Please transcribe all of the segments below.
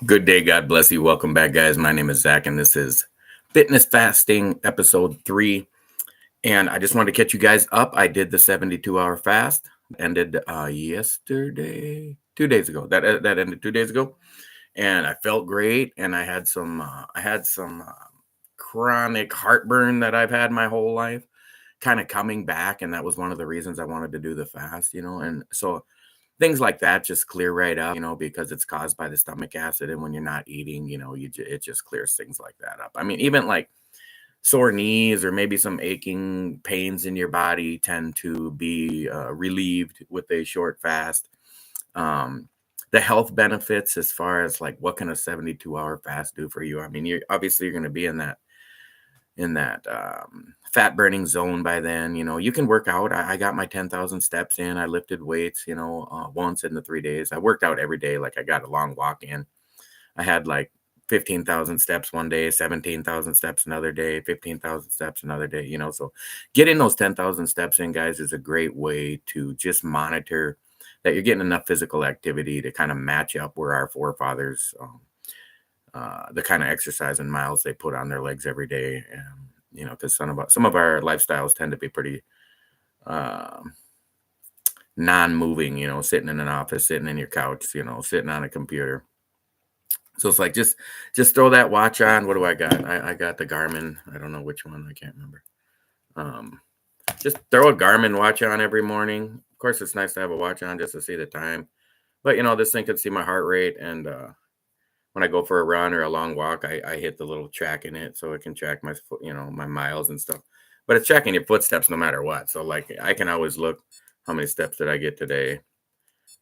Good day. God bless you. Welcome back, guys. My name is Zach, and this is Fitness Fasting episode 3. And I just wanted to catch you guys up. I did the 72-hour fast. Ended yesterday, 2 days ago. That ended 2 days ago, and I felt great. And I had some chronic heartburn that I've had my whole life, kind of coming back, and that was one of the reasons I wanted to do the fast. And so things like that just clear right up, because it's caused by the stomach acid. And when you're not eating, it just clears things like that up. I mean, even like sore knees or maybe some aching pains in your body tend to be relieved with a short fast. Um, the health benefits, as far as like what can a 72-hour fast do for you? I mean, you're going to be in that fat burning zone by then. You can work out. I got my 10,000 steps in. I lifted weights, once in the 3 days. I worked out every day. Like, I got a long walk in. I had like 15,000 steps one day, 17,000 steps another day, 15,000 steps another day. So getting those 10,000 steps in, guys, is a great way to just monitor that you're getting enough physical activity to kind of match up where our forefathers, the kind of exercise and miles they put on their legs every day. Because some of our lifestyles tend to be pretty uh, non-moving. Sitting in an office, sitting in your couch, sitting on a computer. So it's like just throw that watch on. What do I got? I got the Garmin. I don't know which one. I can't remember. Um, just throw a Garmin watch on every morning. Of course, it's nice to have a watch on just to see the time. But this thing can see my heart rate, and when I go for a run or a long walk, I hit the little track in it so it can track my my miles and stuff. But it's tracking your footsteps no matter what. So like I can always look how many steps did I get today,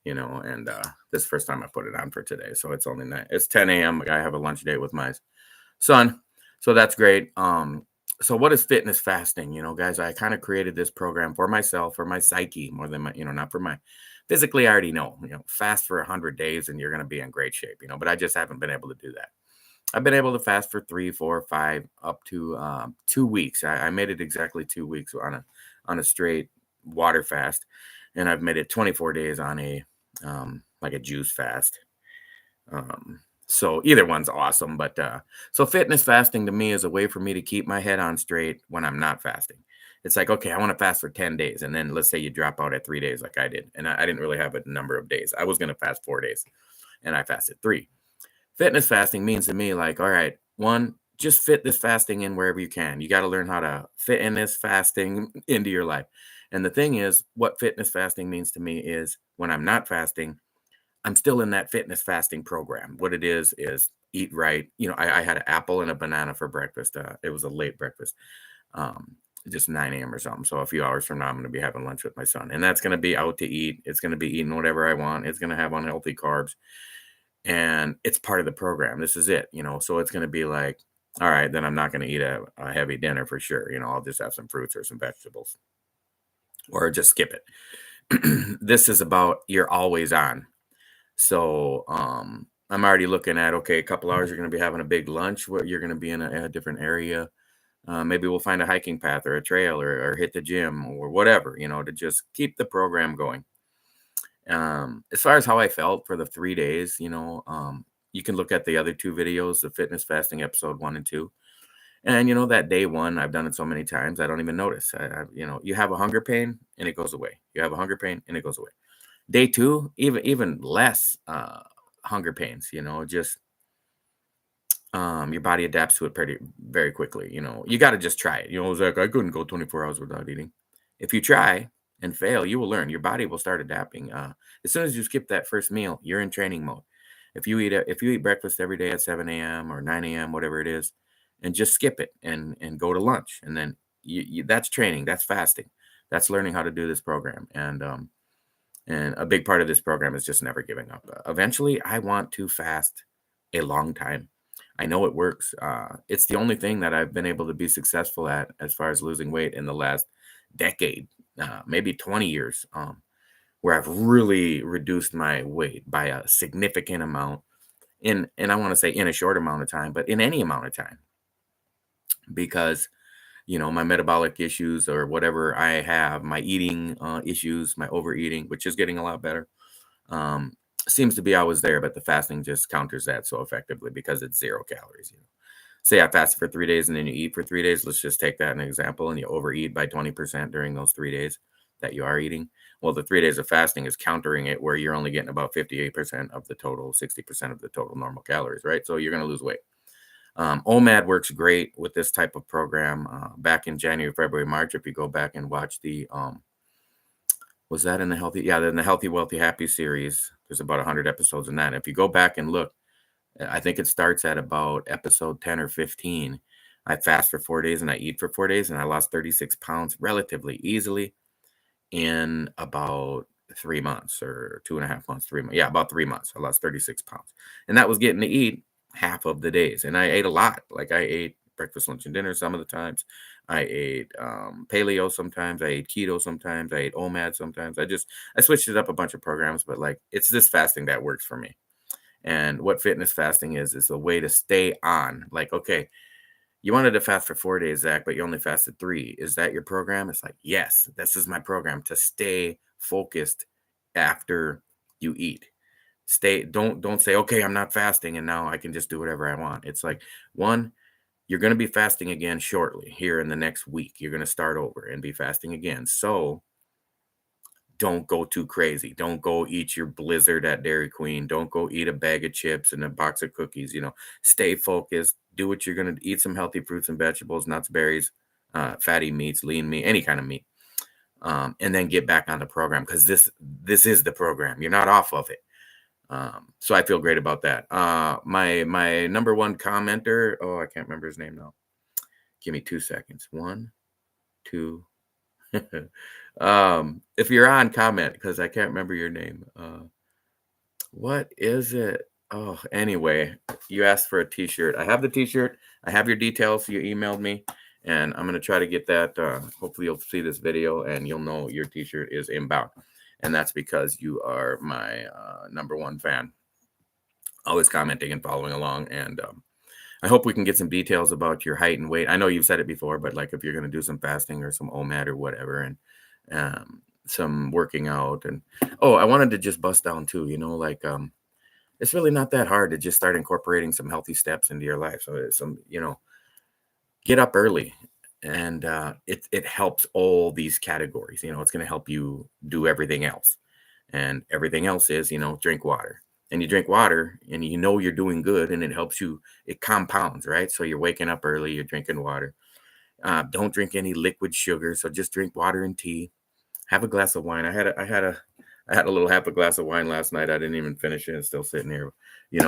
and this is the first time I put it on for today. So it's only it's 10 a.m. I have a lunch date with my son. So that's great. So what is fitness fasting? Guys, I kind of created this program for myself, for my psyche, more than my, not for my physically. I already know, fast for 100 days and you're going to be in great shape, but I just haven't been able to do that. I've been able to fast for 3, 4, 5, up to 2 weeks. I made it exactly 2 weeks on a straight water fast, and I've made it 24 days on a like a juice fast. So either one's awesome, but so fitness fasting to me is a way for me to keep my head on straight when I'm not fasting. It's like, okay, I want to fast for 10 days. And then let's say you drop out at 3 days like I did. And I didn't really have a number of days. I was going to fast 4 days and I fasted 3. Fitness fasting means to me like, all right, one, just fit this fasting in wherever you can. You got to learn how to fit in this fasting into your life. And the thing is, what fitness fasting means to me is when I'm not fasting, I'm still in that fitness fasting program. What it is eat right. I had an apple and a banana for breakfast. It was a late breakfast, um, just 9 a.m. or something. So a few hours from now, I'm going to be having lunch with my son. And that's going to be out to eat. It's going to be eating whatever I want. It's going to have unhealthy carbs. And it's part of the program. This is it, So it's going to be like, all right, then I'm not going to eat a heavy dinner for sure. I'll just have some fruits or some vegetables or just skip it. This is about you're always on. So I'm already looking at, okay, a couple hours, you're going to be having a big lunch where you're going to be in a different area. Maybe we'll find a hiking path or a trail or hit the gym or whatever, to just keep the program going. As far as how I felt for the 3 days, you can look at the other 2 videos, the fitness fasting episode 1 and 2. And that day 1, I've done it so many times, I don't even notice. You have a hunger pain and it goes away. You have a hunger pain and it goes away. Day 2, even less hunger pains, just your body adapts to it pretty very quickly. You got to just try it. Zach, I couldn't go 24 hours without eating. If you try and fail, you will learn. Your body will start adapting. As soon as you skip that first meal, you're in training mode. If you eat breakfast every day at 7 a.m. or 9 a.m., whatever it is, and just skip it and go to lunch, and then that's training. That's fasting. That's learning how to do this program. And a big part of this program is just never giving up. Eventually, I want to fast a long time. I know it works. It's the only thing that I've been able to be successful at as far as losing weight in the last decade, maybe 20 years, where I've really reduced my weight by a significant amount and I want to say in a short amount of time, but in any amount of time, because my metabolic issues or whatever I have, my eating issues, my overeating, which is getting a lot better. seems to be always there, but the fasting just counters that so effectively because it's 0 calories. Say I fasted for 3 days and then you eat for 3 days. Let's just take that an example, and you overeat by 20% during those 3 days that you are eating. Well, the 3 days of fasting is countering it, where you're only getting about 58% of the total, 60% of the total normal calories, right? So you're going to lose weight. OMAD works great with this type of program. Back in January, February, March, if you go back and watch the was that in the healthy? Yeah, in the Healthy, Wealthy, Happy series. There's about 100 episodes in that. If you go back and look, I think it starts at about episode 10 or 15. I fast for 4 days and I eat for 4 days, and I lost 36 pounds relatively easily in about 3 months or 2.5 months, 3 months. Yeah, about 3 months. I lost 36 pounds. And that was getting to eat half of the days. And I ate a lot. Like I ate breakfast, lunch, and dinner some of the times. I ate paleo sometimes. I ate keto sometimes. I ate OMAD sometimes. I switched it up a bunch of programs, but like it's this fasting that works for me. And what fitness fasting is a way to stay on. Like, okay, you wanted to fast for 4 days, Zach, but you only fasted 3. Is that your program? It's like, yes, this is my program to stay focused after you eat. Don't say, okay, I'm not fasting and now I can just do whatever I want. It's like, one, you're going to be fasting again shortly here in the next week. You're going to start over and be fasting again. So don't go too crazy. Don't go eat your blizzard at Dairy Queen. Don't go eat a bag of chips and a box of cookies. Stay focused. Do what you're going to eat, some healthy fruits and vegetables, nuts, berries, fatty meats, lean meat, any kind of meat. And then get back on the program, because this is the program. You're not off of it. So I feel great about that. My number one commenter, oh, I can't remember his name now. Give me 2 seconds. 1, 2. If you're on, comment, because I can't remember your name. What is it? Oh, anyway, you asked for a t-shirt. I have the t-shirt. I have your details. You emailed me, and I'm going to try to get that. Hopefully you'll see this video and you'll know your t-shirt is inbound. And that's because you are my number one fan, always commenting and following along. And I hope we can get some details about your height and weight. I know you've said it before, but like if you're going to do some fasting or some OMAD or whatever, and some working out. And I wanted to just bust down too, like it's really not that hard to just start incorporating some healthy steps into your life. So it's get up early, and it helps all these categories. It's going to help you do everything else, and everything else is drink water. And you drink water and you're doing good, and it helps you. It compounds, right? So you're waking up early, you're drinking water. Don't drink any liquid sugar, so just drink water and tea. Have a glass of wine. I had a little half a glass of wine last night. I didn't even finish it. It's still sitting here.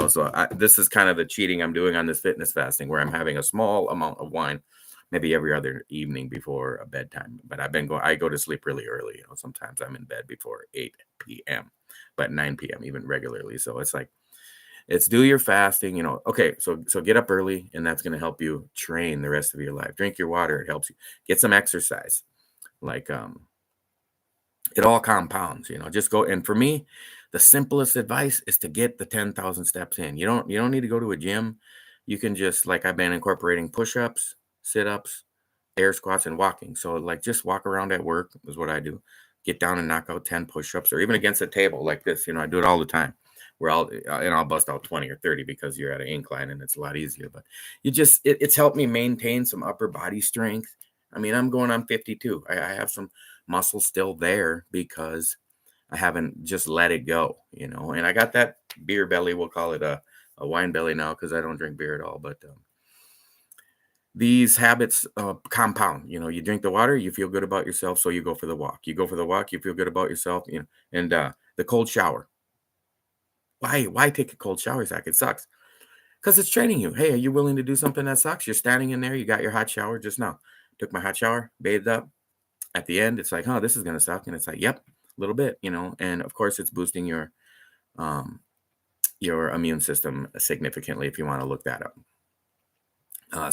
So this is kind of the cheating I'm doing on this fitness fasting, where I'm having a small amount of wine, maybe every other evening before a bedtime. But I go to sleep really early. Sometimes I'm in bed before 8 p.m., but 9 p.m. even regularly. So it's like, it's do your fasting, okay. So get up early, and that's going to help you train the rest of your life. Drink your water. It helps you get some exercise. Like, it all compounds, just go. And for me, the simplest advice is to get the 10,000 steps in. You don't need to go to a gym. You can just, like, I've been incorporating push-ups, sit-ups, air squats, and walking. So like just walk around at work is what I do. Get down and knock out 10 push-ups, or even against a table like this. I do it all the time, where I'll bust out 20 or 30 because you're at an incline and it's a lot easier. But it's helped me maintain some upper body strength. I mean, I'm going on 52. I have some muscle still there because I haven't just let it go, and I got that beer belly. We'll call it a wine belly now, because I don't drink beer at all. But these habits compound. You drink the water, you feel good about yourself, so you go for the walk. You go for the walk, you feel good about yourself. And the cold shower. Why take a cold shower, Zach? It sucks. Because it's training you. Hey, are you willing to do something that sucks? You're standing in there, you got your hot shower just now. Took my hot shower, bathed up. At the end, it's like, oh, this is going to suck. And it's like, yep, a little bit, and of course it's boosting your immune system significantly, if you want to look that up.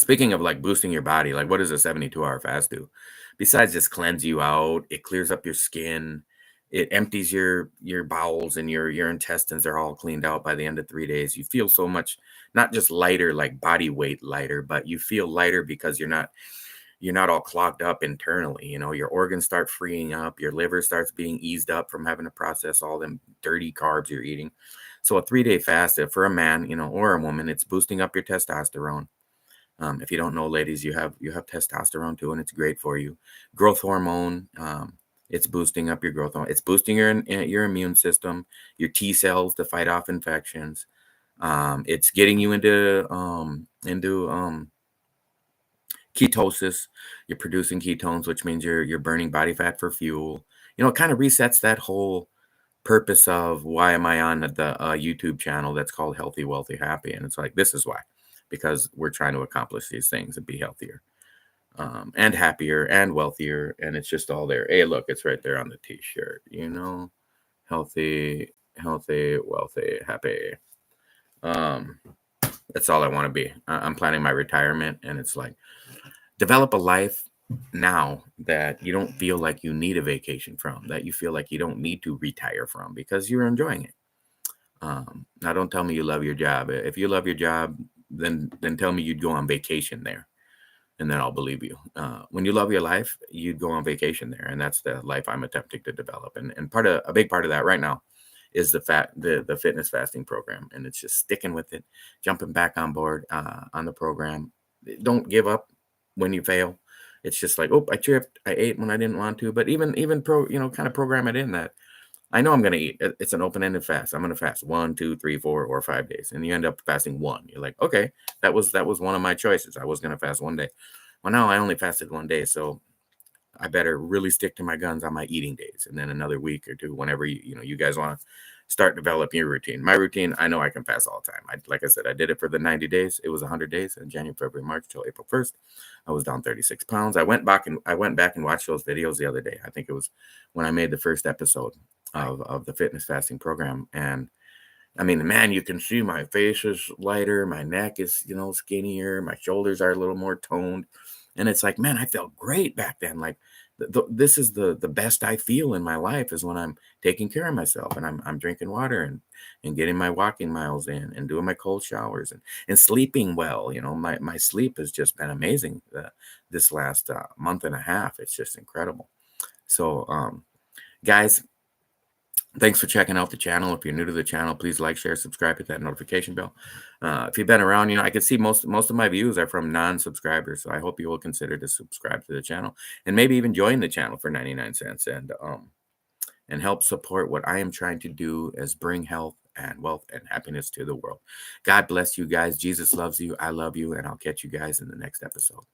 Speaking of like boosting your body, like what does a 72-hour fast do? Besides just cleanse you out, it clears up your skin. It empties your bowels, and your intestines are all cleaned out by the end of 3 days. You feel so much, not just lighter, like body weight lighter, but you feel lighter because you're not you're not all clogged up internally. Your organs start freeing up, your liver starts being eased up from having to process all them dirty carbs you're eating. So a 3-day fast, for a man, or a woman, it's boosting up your testosterone. If you don't know, ladies, you have testosterone too, and it's great for you. Growth hormone. It's boosting up your growth hormone. It's boosting your immune system, your T cells to fight off infections. It's getting you into ketosis. You're producing ketones, which means you're burning body fat for fuel. It kind of resets that whole purpose of why am I on the YouTube channel that's called Healthy, Wealthy, Happy, and it's like, this is why, because we're trying to accomplish these things and be healthier, and happier and wealthier, and it's just all there. Hey, look, it's right there on the T-shirt. Healthy, healthy, wealthy, happy. That's all I want to be. I'm planning my retirement, and it's like, develop a life now that you don't feel like you need a vacation from, that you feel like you don't need to retire from, because you're enjoying it. Now, don't tell me you love your job. If you love your job, then tell me you'd go on vacation there, and then I'll believe you. When you love your life, you'd go on vacation there, and that's the life I'm attempting to develop. And a big part of that right now is the fitness fasting program, and it's just sticking with it, jumping back on board on the program. Don't give up when you fail. It's just like, oh, I tripped, I ate when I didn't want to. But even kind of program it in that I know I'm going to eat. It's an open-ended fast. I'm going to fast 1, 2, 3, 4, or 5 days, and you end up fasting one. You're like, okay, that was one of my choices. I was going to fast one day. Well, now I only fasted one day, so I better really stick to my guns on my eating days, and then another week or two, whenever you guys want to start developing your routine. My routine, I know I can fast all the time. Like I said, I did it for the 90 days. It was 100 days in January, February, March till April 1st. I was down 36 pounds. I went back and watched those videos the other day. I think it was when I made the first episode of the fitness fasting program, and I mean, man, you can see my face is lighter, my neck is skinnier, my shoulders are a little more toned, and it's like, man, I felt great back then. Like, this is the best I feel in my life, is when I'm taking care of myself, and I'm drinking water, and getting my walking miles in, and doing my cold showers, and sleeping well. My sleep has just been amazing this last month and a half. It's just incredible. So, guys, thanks for checking out the channel. If you're new to the channel, please like, share, subscribe, hit that notification bell. If you've been around, I can see most of my views are from non-subscribers. So I hope you will consider to subscribe to the channel, and maybe even join the channel for 99 cents, and help support what I am trying to do, as bring health and wealth and happiness to the world. God bless you guys. Jesus loves you. I love you. And I'll catch you guys in the next episode.